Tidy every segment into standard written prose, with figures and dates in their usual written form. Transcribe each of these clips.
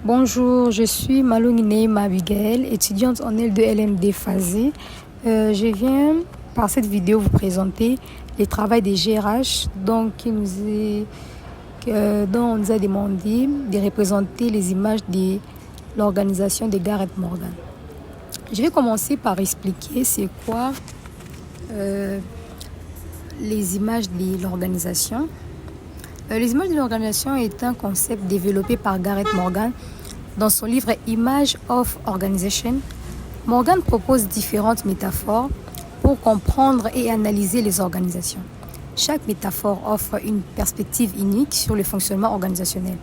Bonjour, je suis Malou Abigail, étudiante en L2LMD Phasé. Je viens par cette vidéo vous présenter les travaux des GRH dont on nous a demandé de représenter les images de l'organisation de Gareth Morgan. Je vais commencer par expliquer c'est quoi les images de l'organisation. Les images de l'organisation est un concept développé par Gareth Morgan dans son livre Image of Organization. Morgan propose différentes métaphores pour comprendre et analyser les organisations. Chaque métaphore offre une perspective unique sur le fonctionnement organisationnel.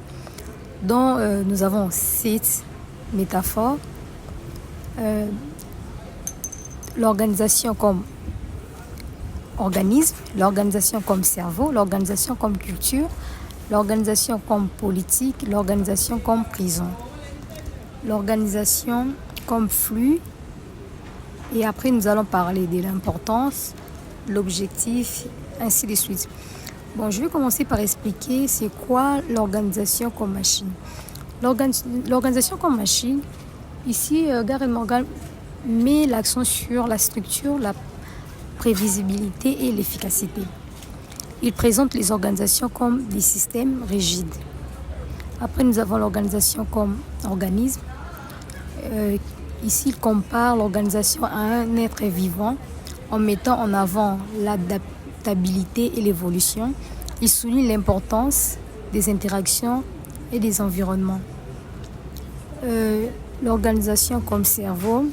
Donc, nous avons 7 métaphores. L'organisation comme organisme, l'organisation comme cerveau, l'organisation comme culture, l'organisation comme politique, l'organisation comme prison, l'organisation comme flux. Et après, nous allons parler de l'importance, l'objectif, ainsi de suite. Bon, je vais commencer par expliquer c'est quoi l'organisation comme machine. L'organisation comme machine, ici, Gareth Morgan met l'accent sur la structure, la prévisibilité et l'efficacité. Il présente les organisations comme des systèmes rigides. Après, nous avons l'organisation comme organisme. Ici, il compare l'organisation à un être vivant en mettant en avant l'adaptabilité et l'évolution. Il souligne l'importance des interactions et des environnements. L'organisation comme cerveau.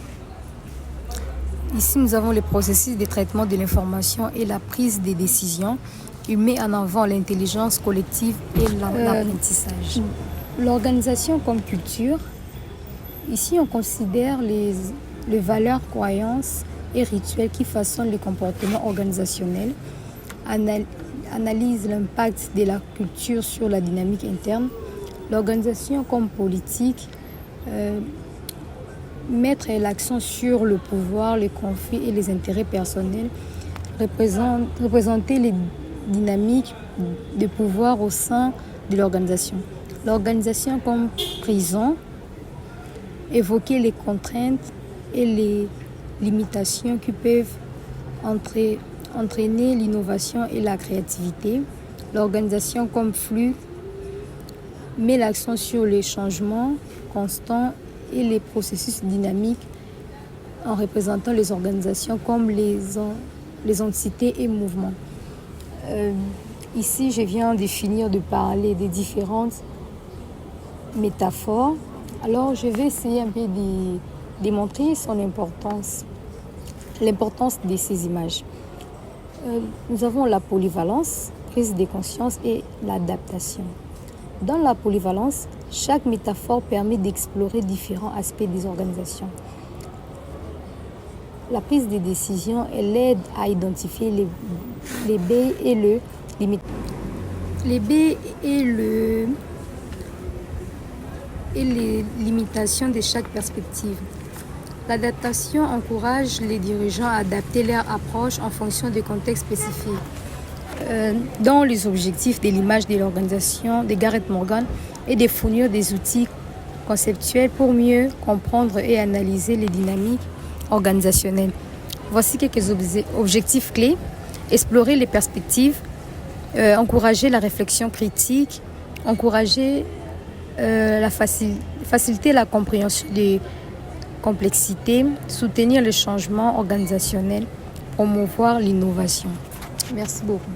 Ici, nous avons le processus de traitement de l'information et la prise des décisions. Il met en avant l'intelligence collective et l'apprentissage. L'organisation comme culture. Ici, on considère les valeurs, croyances et rituels qui façonnent les comportements organisationnels, analyse l'impact de la culture sur la dynamique interne. L'organisation comme politique, mettre l'accent sur le pouvoir, les conflits et les intérêts personnels, représenter les dynamiques de pouvoir au sein de l'organisation. L'organisation comme prison, évoquer les contraintes et les limitations qui peuvent entraîner l'innovation et la créativité. L'organisation comme flux met l'accent sur les changements constants et les processus dynamiques en représentant les organisations comme les entités et mouvements. Ici, je viens de parler des différentes métaphores. Alors, je vais essayer un peu de démontrer son importance, l'importance de ces images. Nous avons la polyvalence, prise de conscience et l'adaptation. Dans la polyvalence, chaque métaphore permet d'explorer différents aspects des organisations. La prise de décision, elle aide à identifier les baies et les limitations de chaque perspective. L'adaptation encourage les dirigeants à adapter leur approche en fonction des contextes spécifiques. Dans les objectifs de l'image de l'organisation de Gareth Morgan est de fournir des outils conceptuels pour mieux comprendre et analyser les dynamiques organisationnelles. Voici quelques objectifs clés. Explorer les perspectives, encourager la réflexion critique, encourager faciliter la compréhension des complexités, soutenir le changement organisationnel, promouvoir l'innovation. Merci beaucoup.